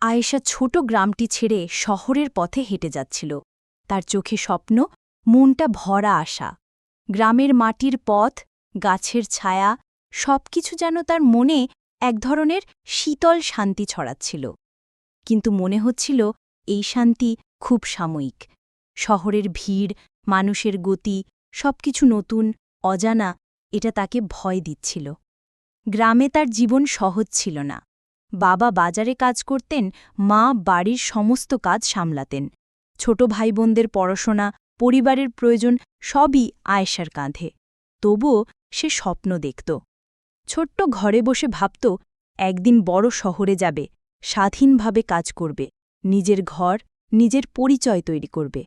আয়েশা ছোট গ্রামটি ছেড়ে শহরের পথে হেঁটে যাচ্ছিল। তার চোখে স্বপ্ন, মনটা ভরা আশা। গ্রামের মাটির পথ, গাছের ছায়া, সবকিছু যেন তার মনে এক ধরনের শীতল শান্তি ছড়াচ্ছিল। কিন্তু মনে হচ্ছিল এই শান্তি খুব সাময়িক। শহরের ভিড়, মানুষের গতি, সবকিছু নতুন, অজানা, এটা তাকে ভয় দিচ্ছিল। গ্রামে তার জীবন সহজ ছিল না। বাবা বাজারে কাজ করতেন, মা বাড়ির সমস্ত কাজ সামলাতেন। ছোট ভাইবোনদের পড়াশোনা, পরিবারের প্রয়োজন সবই আয়েশার কাঁধে। তবুও সে স্বপ্ন দেখত। ছোট্ট ঘরে বসে ভাবত একদিন বড় শহরে যাবে, স্বাধীনভাবে কাজ করবে, নিজের ঘর, নিজের পরিচয় তৈরি করবে।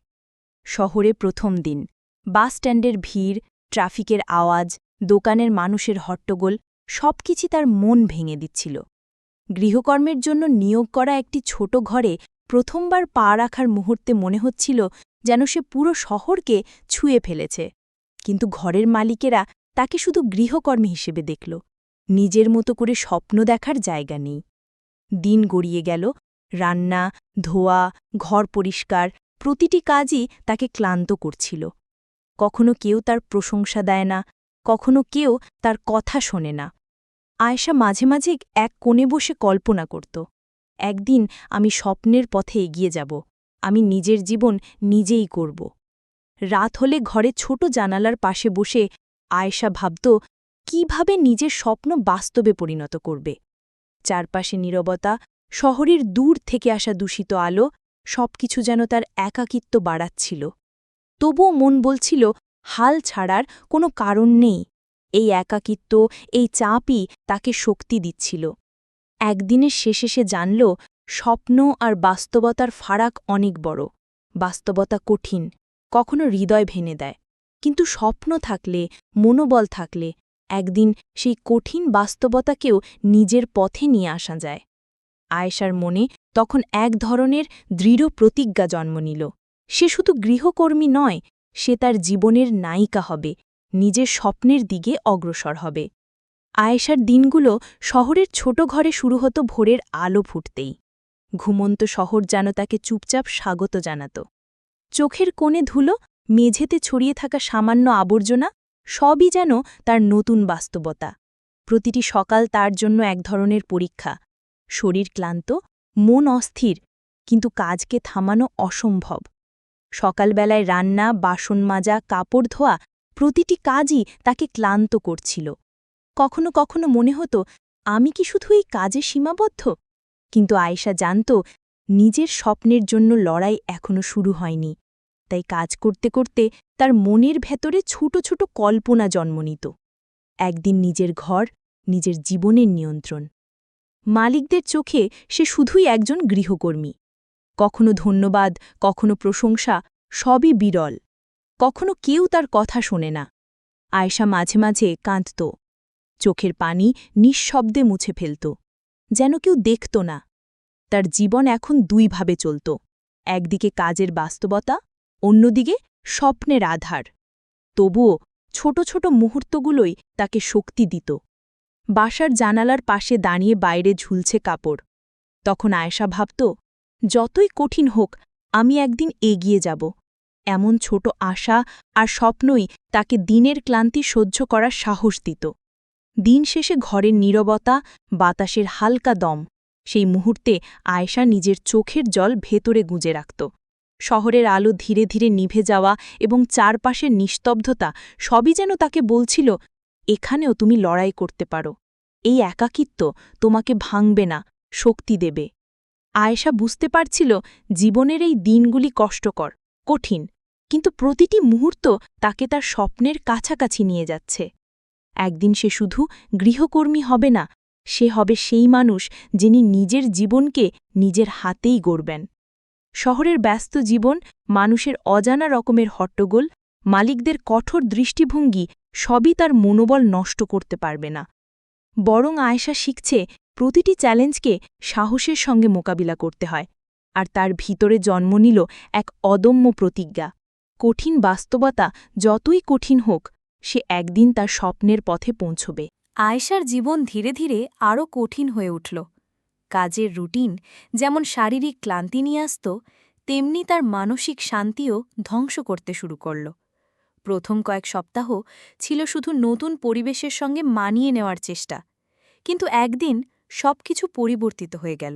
শহরে প্রথম দিন, বাসস্ট্যান্ডের ভিড়, ট্রাফিকের আওয়াজ, দোকানের মানুষের হট্টগোল সবকিছু তার মন ভেঙে দিচ্ছিল। গৃহকর্মের জন্য নিয়োগ করা একটি ছোট ঘরে প্রথমবার পা রাখার মুহূর্তে মনে হচ্ছিল যেন সে পুরো শহরকে ছুঁয়ে ফেলেছে। কিন্তু ঘরের মালিকেরা তাকে শুধু গৃহকর্মী হিসেবে দেখল। নিজের মতো করে স্বপ্ন দেখার জায়গা নেই। দিন গড়িয়ে গেল, রান্না, ধোয়া, ঘর পরিষ্কার, প্রতিটি কাজই তাকে ক্লান্ত করছিল। কখনো কেউ তার প্রশংসা দেয় না, কখনো কেউ তার কথা শোনে না। আয়েশা মাঝে মাঝে এক কোণে বসে কল্পনা করত, একদিন আমি স্বপ্নের পথে এগিয়ে যাব, আমি নিজের জীবন নিজেই করব। রাত হলে ঘরে ছোট জানালার পাশে বসে আয়েশা ভাবত কিভাবে নিজের স্বপ্ন বাস্তবে পরিণত করবে। চারপাশে নীরবতা, শহরের দূর থেকে আসা দূষিত আলো, সবকিছু যেন তার একাকিত্ব বাড়াচ্ছিল। তবুও মন বলছিল হাল ছাড়ার কোনো কারণ নেই। এই একাকিত্ব, এই চাপই তাকে শক্তি দিচ্ছিল। একদিনের শেষে সে জানল স্বপ্ন আর বাস্তবতার ফারাক অনেক বড়। বাস্তবতা কঠিন, কখনো হৃদয় ভেঙে দেয়, কিন্তু স্বপ্ন থাকলে, মনোবল থাকলে একদিন সেই কঠিন বাস্তবতাকেও নিজের পথে নিয়ে আসা যায়। আয়েশার মনে তখন এক ধরনের দৃঢ় প্রতিজ্ঞা জন্ম নিল। সে শুধু গৃহকর্মী নয়, সে তার জীবনের নায়িকা হবে, নিজের স্বপ্নের দিকে অগ্রসর হবে। আয়েশার দিনগুলো শহরের ছোট ঘরে শুরু হতো ভোরের আলো ফুটতেই। ঘুমন্ত শহর যেন তাকে চুপচাপ স্বাগত জানাত। চোখের কোণে ধুলো, মেঝেতে ছড়িয়ে থাকা সামান্য আবর্জনা, সবই যেন তার নতুন বাস্তবতা। প্রতিটি সকাল তার জন্য এক ধরনের পরীক্ষা। শরীর ক্লান্ত, মন অস্থির, কিন্তু কাজকে থামানো অসম্ভব। সকালবেলায় রান্না, বাসন মাজা, কাপড় ধোয়া, প্রতিটি কাজই তাকে ক্লান্ত করছিল। কখনো কখনো মনে হতো আমি কি শুধু এই কাজে সীমাবদ্ধ? কিন্তু আয়েশা জানত নিজের স্বপ্নের জন্য লড়াই এখনো শুরু হয়নি। তাই কাজ করতে করতে তার মনের ভেতরে ছোট ছোট কল্পনা জন্ম নিত। একদিন নিজের ঘর, নিজের জীবনের নিয়ন্ত্রণ। মালিকদের চোখে সে শুধুই একজন গৃহকর্মী। কখনো ধন্যবাদ, কখনো প্রশংসা, সবই বিরল। কখনো কেউ তার কথা শোনে না। আয়েশা মাঝে মাঝে কাঁদত, চোখের পানি নিঃশব্দে মুছে ফেলত, যেন কেউ দেখত না। তার জীবন এখন দুইভাবে চলত, একদিকে কাজের বাস্তবতা, অন্যদিকে স্বপ্নের আধার। তবুও ছোট ছোট মুহূর্তগুলোই তাকে শক্তি দিত। বাসার জানালার পাশে দাঁড়িয়ে বাইরে ঝুলছে কাপড়। তখন আয়েশা ভাবত যতই কঠিন হোক, আমি একদিন এগিয়ে যাব। এমন ছোট আশা আর স্বপ্নই তাকে দিনের ক্লান্তি সহ্য করার সাহস দিত। দিন শেষে ঘরের নীরবতা, বাতাসের হালকা দম, সেই মুহূর্তে আয়েশা নিজের চোখের জল ভেতরে গুঁজে রাখত। শহরের আলো ধীরে ধীরে নিভে যাওয়া এবং চারপাশের নিস্তব্ধতা সবই যেন তাকে বলছিল এখানেও তুমি লড়াই করতে পারো। এই একাকিত্ব তোমাকে ভাঙবে না, শক্তি দেবে। আয়েশা বুঝতে পারছিল জীবনের এই দিনগুলি কষ্টকর, কঠিন, কিন্তু প্রতিটি মুহূর্ত তাকে তার স্বপ্নের কাছাকাছি নিয়ে যাচ্ছে। একদিন সে শুধু গৃহকর্মী হবে না, সে হবে সেই মানুষ যিনি নিজের জীবনকে নিজের হাতেই গড়বেন। শহরের ব্যস্ত জীবন, মানুষের অজানা রকমের হট্টগোল, মালিকদের কঠোর দৃষ্টিভঙ্গি সবই তার মনোবল নষ্ট করতে পারবে না। বরং আয়েশা শিখছে প্রতিটি চ্যালেঞ্জকে সাহসের সঙ্গে মোকাবিলা করতে হয়। আর তার ভিতরে জন্ম নিল এক অদম্য প্রতিজ্ঞা, কঠিন বাস্তবতা যতই কঠিন হোক, সে একদিন তার স্বপ্নের পথে পৌঁছবে। আয়েশার জীবন ধীরে ধীরে আরও কঠিন হয়ে উঠল। কাজের রুটিন যেমন শারীরিক ক্লান্তি নিয়ে আসত, তেমনি তার মানসিক শান্তিও ধ্বংস করতে শুরু করল। প্রথম কয়েক সপ্তাহ ছিল শুধু নতুন পরিবেশের সঙ্গে মানিয়ে নেওয়ার চেষ্টা, কিন্তু একদিন সবকিছু পরিবর্তিত হয়ে গেল।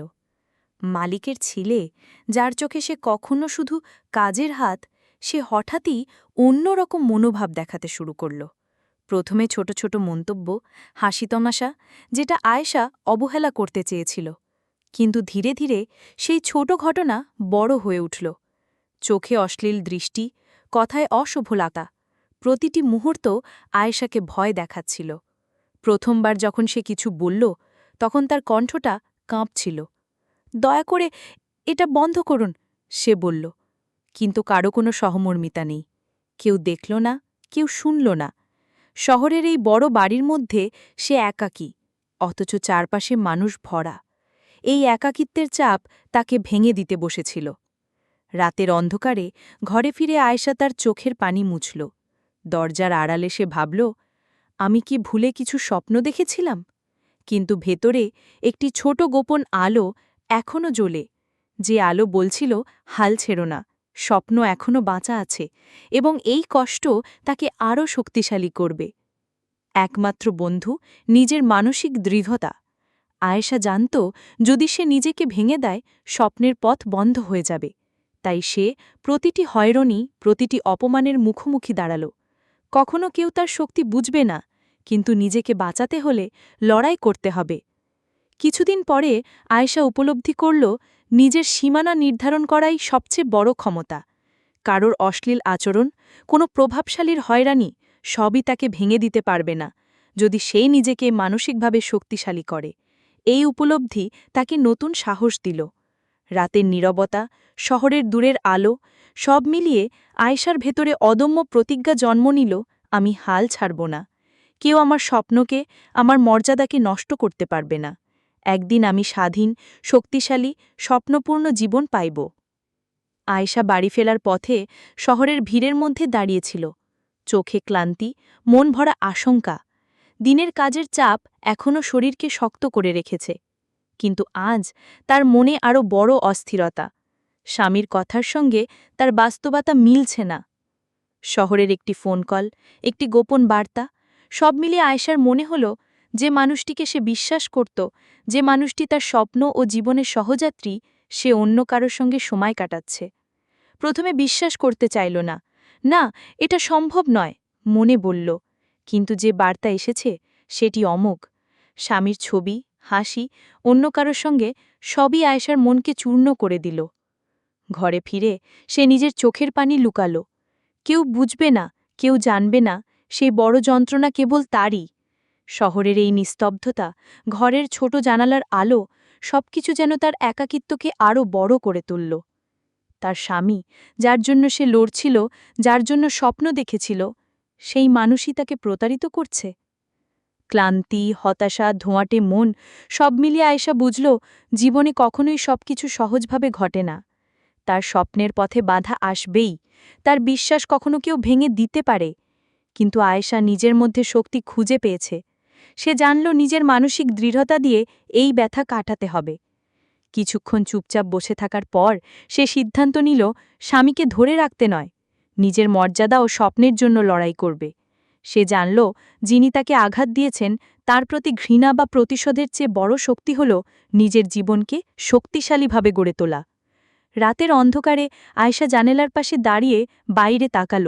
মালিকের ছেলে, যার চোখে সে কখনো শুধু কাজের হাত, সে হঠাৎই অন্যরকম মনোভাব দেখাতে শুরু করল। প্রথমে ছোট ছোট মন্তব্য, হাসি তমাশা, যেটা আয়েশা অবহেলা করতে চেয়েছিল, কিন্তু ধীরে ধীরে সেই ছোট ঘটনা বড় হয়ে উঠল। চোখে অশ্লীল দৃষ্টি, কথায় অশুভলতা, প্রতিটি মুহূর্ত আয়েশাকে ভয় দেখাচ্ছিল। প্রথমবার যখন সে কিছু বলল, তখন তার কণ্ঠটা কাঁপছিল। দয়া করে এটা বন্ধ করুন, সে বলল, কিন্তু কারো কোনো সহমর্মিতা নেই। কেউ দেখল না, কেউ শুনল না। শহরের এই বড় বাড়ির মধ্যে সে একাকী, অথচ চারপাশে মানুষ ভরা। এই একাকিত্বের চাপ তাকে ভেঙে দিতে বসেছিল। রাতের অন্ধকারে ঘরে ফিরে আয়েশা তার চোখের পানি মুছল। দরজার আড়ালে সে ভাবল, আমি কি ভুলে কিছু স্বপ্ন দেখেছিলাম? কিন্তু ভেতরে একটি ছোট গোপন আলো এখনও জ্বলে, যে আলো বলছিল, হাল ছেড়ো না, স্বপ্ন এখনও বাঁচা আছে, এবং এই কষ্ট তাকে আরও শক্তিশালী করবে। একমাত্র বন্ধু নিজের মানসিক দৃঢ়তা। আয়েশা জানত, যদি সে নিজেকে ভেঙে দেয়, স্বপ্নের পথ বন্ধ হয়ে যাবে। তাই সে প্রতিটি হয়রানি, প্রতিটি অপমানের মুখোমুখি দাঁড়াল। কখনো কেউ তার শক্তি বুঝবে না, কিন্তু নিজেকে বাঁচাতে হলে লড়াই করতে হবে। কিছুদিন পরে আয়েশা উপলব্ধি করল, নিজের সীমানা নির্ধারণ করাই সবচেয়ে বড় ক্ষমতা। কারোর অশ্লীল আচরণ, কোনো প্রভাবশালীর হয়রানি, সবই তাকে ভেঙে দিতে পারবে না, যদি সে নিজেকে মানসিকভাবে শক্তিশালী করে। এই উপলব্ধি তাকে নতুন সাহস দিল। রাতের নীরবতা, শহরের দূরের আলো, সব মিলিয়ে আয়েশার ভেতরে অদম্য প্রতিজ্ঞা জন্ম নিল, আমি হাল ছাড়ব না। কেউ আমার স্বপ্নকে, আমার মর্যাদাকে নষ্ট করতে পারবে না। একদিন আমি স্বাধীন, শক্তিশালী, স্বপ্নপূর্ণ জীবন পাইব। আয়েশা বাড়ি ফেরার পথে শহরের ভিড়ের মধ্যে দাঁড়িয়েছিল, চোখে ক্লান্তি, মন ভরা আশঙ্কা। দিনের কাজের চাপ এখনও শরীরকে শক্ত করে রেখেছে, কিন্তু আজ তার মনে আরও বড় অস্থিরতা। স্বামীর কথার সঙ্গে তার বাস্তবতা মিলছে না। শহরের একটি ফোন কল, একটি গোপন বার্তা, সব মিলিয়ে আয়েশার মনে হল, যে মানুষটিকে সে বিশ্বাস করত, যে মানুষটি তার স্বপ্ন ও জীবনের সহযাত্রী, সে অন্য কারোর সঙ্গে সময় কাটাচ্ছে। প্রথমে বিশ্বাস করতে চাইল না, না, এটা সম্ভব নয়, মনে বলল। কিন্তু যে বার্তা এসেছে সেটি অমোঘ। স্বামীর ছবি, হাসি, অন্য কারোর সঙ্গে, সবই আয়েশার মনকে চূর্ণ করে দিল। ঘরে ফিরে সে নিজের চোখের পানি লুকাল। কেউ বুঝবে না, কেউ জানবে না, সেই বড় যন্ত্রণা কেবল তারই। শহরের এই নিস্তব্ধতা, ঘরের ছোট জানালার আলো, সবকিছু যেন তার একাকিত্বকে আরও বড় করে তুলল। তার স্বামী, যার জন্য সে লড়ছিল, যার জন্য স্বপ্ন দেখেছিল, সেই মানুষই তাকে প্রতারিত করছে। ক্লান্তি, হতাশা, ধোঁয়াটে মন, সব মিলিয়ে আয়েশা বুঝল, জীবনে কখনোই সবকিছু সহজভাবে ঘটে না। তার স্বপ্নের পথে বাধা আসবেই, তার বিশ্বাস কখনো কেউ ভেঙে দিতে পারে। কিন্তু আয়েশা নিজের মধ্যে শক্তি খুঁজে পেয়েছে। সে জানল, নিজের মানসিক দৃঢ়তা দিয়ে এই ব্যথা কাটাতে হবে। কিছুক্ষণ চুপচাপ বসে থাকার পর সে সিদ্ধান্ত নিল, স্বামীকে ধরে রাখতে নয়, নিজের মর্যাদা ও স্বপ্নের জন্য লড়াই করবে। সে জানল, যিনি তাকে আঘাত দিয়েছেন, তার প্রতি ঘৃণা বা প্রতিশোধের চেয়ে বড় শক্তি হল নিজের জীবনকে শক্তিশালীভাবে গড়ে তোলা। রাতের অন্ধকারে আয়েশা জানালার পাশে দাঁড়িয়ে বাইরে তাকাল।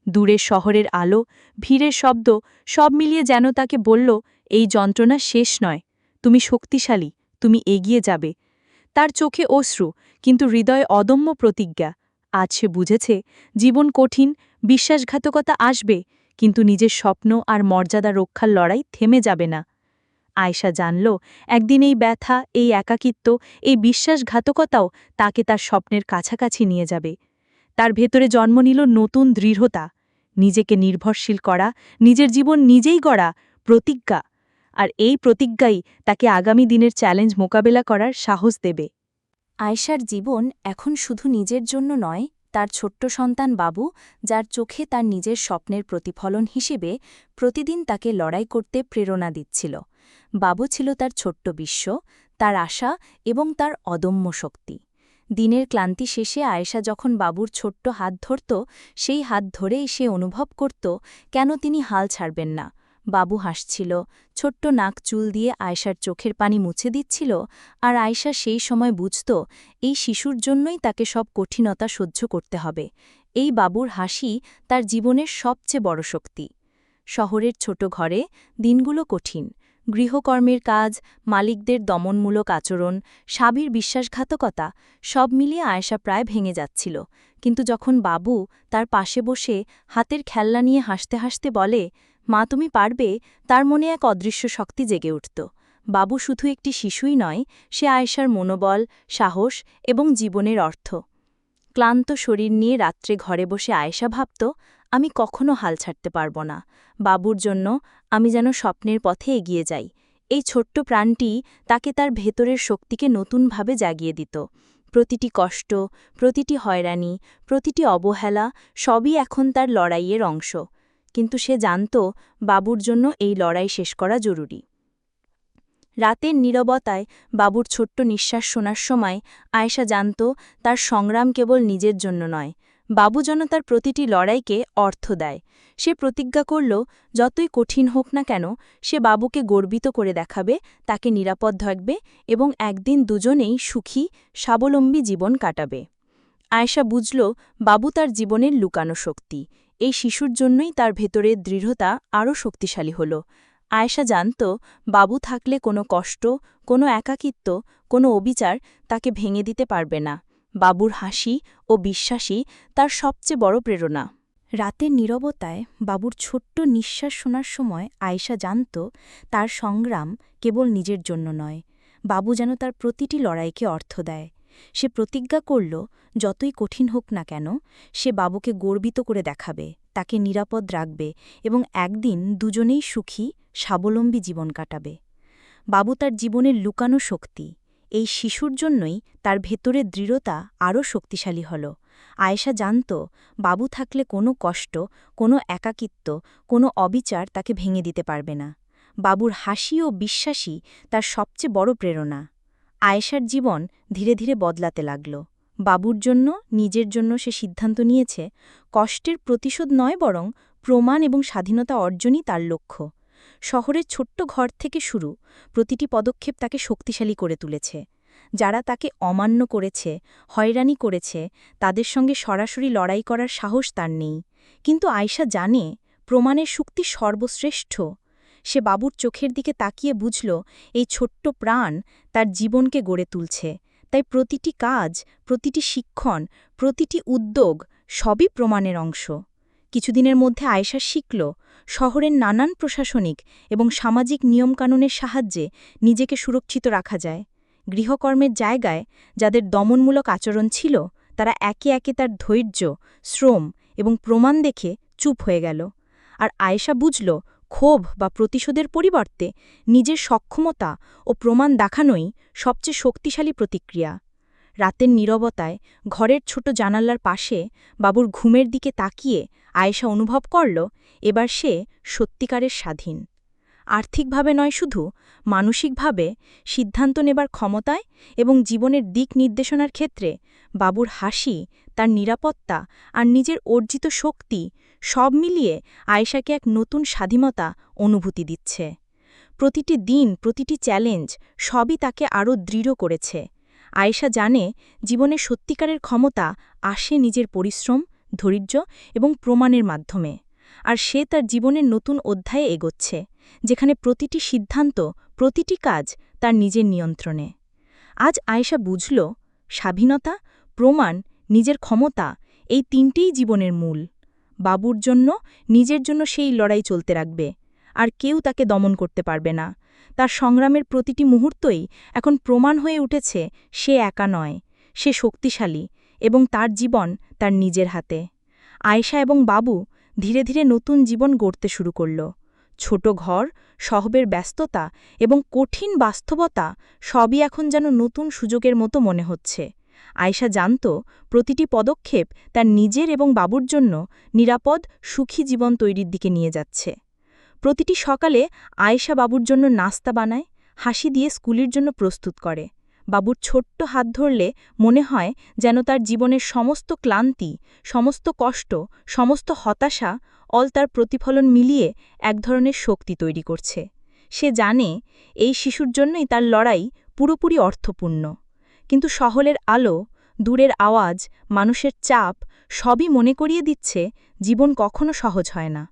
দূরের শহরের আলো, ভিড়ের শব্দ, সব মিলিয়ে যেন তাকে বলল, এই যন্ত্রণা শেষ নয়, তুমি শক্তিশালী, তুমি এগিয়ে যাবে। তার চোখে অশ্রু, কিন্তু হৃদয়ে অদম্য প্রতিজ্ঞা। আজ সে বুঝেছে, জীবন কঠিন, বিশ্বাসঘাতকতা আসবে, কিন্তু নিজের স্বপ্ন আর মর্যাদা রক্ষার লড়াই থেমে যাবে না। আয়েশা জানল, একদিন এই ব্যথা, এই একাকিত্ব, এই বিশ্বাসঘাতকতাও তাকে তার স্বপ্নের কাছাকাছি নিয়ে যাবে। তার ভেতরে জন্ম নিল নতুন দৃঢ়তা, নিজেকে নির্ভরশীল করা, নিজের জীবন নিজেই গড়া প্রতিজ্ঞা। আর এই প্রতিজ্ঞাই তাকে আগামী দিনের চ্যালেঞ্জ মোকাবেলা করার সাহস দেবে। আয়েশার জীবন এখন শুধু নিজের জন্য নয়, তার ছোট্ট সন্তান বাবু, যার চোখে তার নিজের স্বপ্নের প্রতিফলন হিসেবে প্রতিদিন তাকে লড়াই করতে প্রেরণা দিচ্ছিল। বাবু ছিল তার ছোট্ট বিশ্ব, তার আশা এবং তার অদম্য শক্তি। দিনের ক্লান্তি শেষে আয়েশা যখন বাবুর ছোট্ট হাত ধরত, সেই হাত ধরেই সে অনুভব করত কেন তিনি হাল ছাড়বেন না। বাবু হাসছিল, ছোট্ট নাক চুল দিয়ে আয়েশার চোখের পানি মুছে দিচ্ছিল, আর আয়েশা সেই সময় বুঝত এই শিশুর জন্যই তাকে সব কঠিনতা সহ্য করতে হবে। এই বাবুর হাসি তার জীবনের সবচেয়ে বড় শক্তি। শহরের ছোট ঘরে দিনগুলো কঠিন। গৃহকর্মের কাজ, মালিকদের দমনমূলক আচরণ, স্বামীর বিশ্বাসঘাতকতা সব মিলিয়ে আয়েশা প্রায় ভেঙে যাচ্ছিল। কিন্তু যখন বাবু তার পাশে বসে হাতের খেলনা নিয়ে হাসতে হাসতে বলে, মা তুমি পারবে, তার মনে এক অদৃশ্য শক্তি জেগে উঠত। বাবু শুধু একটি শিশুই নয়, সে আয়েশার মনোবল, সাহস এবং জীবনের অর্থ। ক্লান্ত শরীর নিয়ে রাত্রে ঘরে বসে আয়েশা ভাবত, আমি কখনো হাল ছাড়তে পারব না। বাবুর জন্য আমি যেন স্বপ্নের পথে এগিয়ে যাই। এই ছোট্ট প্রাণটি তাকে তার ভেতরের শক্তিকে নতুনভাবে জাগিয়ে দিত। প্রতিটি কষ্ট, প্রতিটি হয়রানি, প্রতিটি অবহেলা সবই এখন তার লড়াইয়ের অংশ। কিন্তু সে জানত বাবুর জন্য এই লড়াই শেষ করা জরুরি। রাতের নীরবতায় বাবুর ছোট্ট নিঃশ্বাস শোনার সময় আয়েশা জানত তার সংগ্রাম কেবল নিজের জন্য নয়, বাবু যেন তার প্রতিটি লড়াইকে অর্থ দেয়। সে প্রতিজ্ঞা করল, যতই কঠিন হোক না কেন সে বাবুকে গর্বিত করে দেখাবে, তাকে নিরাপদ থাকবে এবং একদিন দুজনেই সুখী, স্বাবলম্বী জীবন কাটাবে। আয়েশা বুঝল বাবু তার জীবনের লুকানো শক্তি। এই শিশুর জন্যই তার ভেতরের দৃঢ়তা আরও শক্তিশালী হল। আয়েশা জানত বাবু থাকলে কোনো কষ্ট, কোনো একাকিত্ব, কোনো অবিচার তাকে ভেঙে দিতে পারবে না। বাবুর হাসি ও বিশ্বাসই তার সবচেয়ে বড় প্রেরণা। রাতের নীরবতায় বাবুর ছোট্ট নিঃশ্বাস শোনার সময় আয়েশা জানত তার সংগ্রাম কেবল নিজের জন্য নয়, বাবু যেন তার প্রতিটি লড়াইকে অর্থ দেয়। সে প্রতিজ্ঞা করল, যতই কঠিন হোক না কেন সে বাবুকে গর্বিত করে দেখাবে, তাকে নিরাপদ রাখবে এবং একদিন দুজনেই সুখী, স্বাবলম্বী জীবন কাটাবে। বাবু তার জীবনের লুকানো শক্তি। এই শিশুর জন্যই তার ভেতরের দৃঢ়তা আরও শক্তিশালী হল। আয়েশা জানত বাবু থাকলে কোনো কষ্ট, কোনো একাকিত্ব, কোনো অবিচার তাকে ভেঙে দিতে পারবে না। বাবুর হাসি ও বিশ্বাসই তার সবচেয়ে বড় প্রেরণা। আয়েশার জীবন ধীরে ধীরে বদলাতে লাগল। বাবুর জন্য, নিজের জন্য সে সিদ্ধান্ত নিয়েছে কষ্টের প্রতিশোধ নয়, বরং প্রমাণ এবং স্বাধীনতা অর্জনই তার লক্ষ্য। শহরের ছোট্ট ঘর থেকে শুরু, প্রতিটি পদক্ষেপ তাকে শক্তিশালী করে তুলেছে। যারা তাকে অমান্য করেছে, হয়রানি করেছে, তাদের সঙ্গে সরাসরি লড়াই করার সাহস তার নেই। কিন্তু আয়েশা জানে প্রমাণের শক্তি সর্বশ্রেষ্ঠ। সে বাবুর চোখের দিকে তাকিয়ে বুঝল এই ছোট্ট প্রাণ তার জীবনকে গড়ে তুলছে। তাই প্রতিটি কাজ, প্রতিটি শিক্ষণ, প্রতিটি উদ্যোগ সবই প্রমাণের অংশ। কিছুদিনের মধ্যে আয়েশা শিখল শহরের নানান প্রশাসনিক এবং সামাজিক নিয়মকানুনের সাহায্যে নিজেকে সুরক্ষিত রাখা যায়। গৃহকর্মের জায়গায় যাদের দমনমূলক আচরণ ছিল, তারা একে একে তার ধৈর্য, শ্রম এবং প্রমাণ দেখে চুপ হয়ে গেল। আর আয়েশা বুঝল ক্ষোভ বা প্রতিশোধের পরিবর্তে নিজের সক্ষমতা ও প্রমাণ দেখানোই সবচেয়ে শক্তিশালী প্রতিক্রিয়া। রাতের নীরবতায় ঘরের ছোট জানালার পাশে বাবুর ঘুমের দিকে তাকিয়ে আয়েশা অনুভব করল এবার সে সত্যিকারের স্বাধীন। আর্থিকভাবে নয়, শুধু মানসিকভাবে সিদ্ধান্ত নেবার ক্ষমতায় এবং জীবনের দিক নির্দেশনার ক্ষেত্রে বাবুর হাসি, তার নিরাপত্তা আর নিজের অর্জিত শক্তি সব মিলিয়ে আয়েশাকে এক নতুন স্বাধীনতা অনুভূতি দিচ্ছে। প্রতিটি দিন, প্রতিটি চ্যালেঞ্জ সবই তাকে আরও দৃঢ় করেছে। আয়েশা জানে জীবনে সত্যিকারের ক্ষমতা আসে নিজের পরিশ্রম, ধৈর্য এবং প্রমাণের মাধ্যমে। আর সে তার জীবনের নতুন অধ্যায়ে এগোচ্ছে, যেখানে প্রতিটি সিদ্ধান্ত, প্রতিটি কাজ তার নিজের নিয়ন্ত্রণে। আজ আয়েশা বুঝল স্বাধীনতা, প্রমাণ, নিজের ক্ষমতা এই তিনটেই জীবনের মূল। বাবুর জন্য, নিজের জন্য সেই লড়াই চলতে রাখবে, আর কেউ তাকে দমন করতে পারবে না। তার সংগ্রামের প্রতিটি মুহূর্তই এখন প্রমাণ হয়ে উঠেছে সে একা নয়, সে শক্তিশালী এবং তার জীবন তার নিজের হাতে। আয়েশা এবং বাবু ধীরে ধীরে নতুন জীবন গড়তে শুরু করল। ছোট ঘর, শহরের ব্যস্ততা এবং কঠিন বাস্তবতা সবই এখন যেন নতুন সুযোগের মতো মনে হচ্ছে। আয়েশা জানত প্রতিটি পদক্ষেপ তার নিজের এবং বাবুর জন্য নিরাপদ, সুখী জীবন তৈরির দিকে নিয়ে যাচ্ছে। প্রতিটি সকালে আয়েশা বাবুর জন্য নাস্তা বানায়, হাসি দিয়ে স্কুলের জন্য প্রস্তুত করে। বাবুর ছোট্ট হাত ধরলে মনে হয় যেন তার জীবনের সমস্ত ক্লান্তি, সমস্ত কষ্ট, সমস্ত হতাশা তার প্রতিফলন মিলিয়ে এক ধরনের শক্তি তৈরি করছে। সে জানে এই শিশুর জন্যই তার লড়াই পুরোপুরি অর্থপূর্ণ। কিন্তু শহরের আলো, দূরের আওয়াজ, মানুষের চাপ সবই মনে করিয়ে দিচ্ছে জীবন কখনো সহজ হয় না।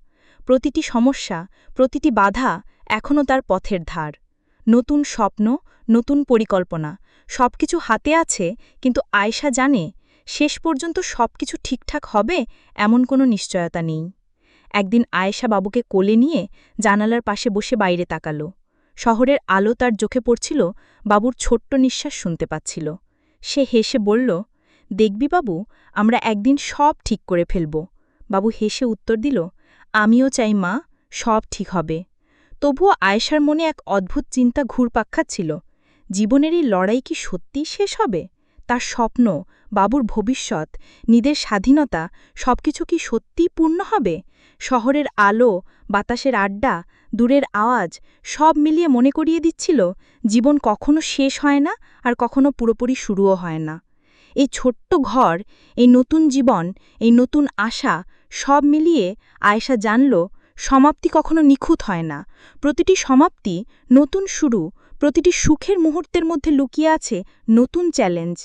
প্রতিটি সমস্যা, প্রতিটি বাধা এখনও তার পথের ধার। নতুন স্বপ্ন, নতুন পরিকল্পনা সবকিছু হাতে আছে, কিন্তু আয়েশা জানে শেষ পর্যন্ত সবকিছু ঠিকঠাক হবে এমন কোনো নিশ্চয়তা নেই। একদিন আয়েশা বাবুকে কোলে নিয়ে জানালার পাশে বসে বাইরে তাকালো। শহরের আলো তার চোখে পড়ছিল, বাবুর ছোট্ট নিঃশ্বাস শুনতে পাচ্ছিল। সে হেসে বলল, দেখবি বাবু, আমরা একদিন সব ঠিক করে ফেলব। বাবু হেসে উত্তর দিল, আমিও চাই মা, সব ঠিক হবে। তবুও আয়েশার মনে এক অদ্ভুত চিন্তা ঘুরপাক খাচ্ছিল। জীবনের এই লড়াই কি সত্যিই শেষ হবে? তার স্বপ্ন, বাবুর ভবিষ্যৎ, নিজের স্বাধীনতা সবকিছু কি সত্যিই পূর্ণ হবে? শহরের আলো, বাতাসের আড্ডা, দূরের আওয়াজ সব মিলিয়ে মনে করিয়ে দিচ্ছিল জীবন কখনো শেষ হয় না, আর কখনো পুরোপুরি শুরুও হয় না। এই ছোট্ট ঘর, এই নতুন জীবন, এই নতুন আশা সব মিলিয়ে আয়েশা জানল সমাপ্তি কখনো নিখুঁত হয় না। প্রতিটি সমাপ্তি নতুন শুরু, প্রতিটি সুখের মুহূর্তের মধ্যে লুকিয়ে আছে নতুন চ্যালেঞ্জ।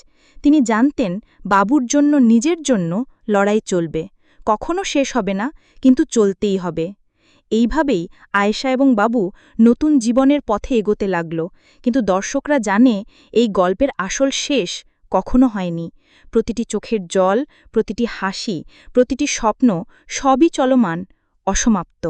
তিনি জানতেন বাবুর জন্য, নিজের জন্য লড়াই চলবে, কখনো শেষ হবে না, কিন্তু চলতেই হবে। এইভাবেই আয়েশা এবং বাবু নতুন জীবনের পথে এগোতে লাগল। কিন্তু দর্শকরা জানে এই গল্পের আসল শেষ কখনো হয়নি। প্রতিটি চোখের জল, প্রতিটি হাসি, প্রতিটি স্বপ্ন সবই চলমান, অসমাপ্ত।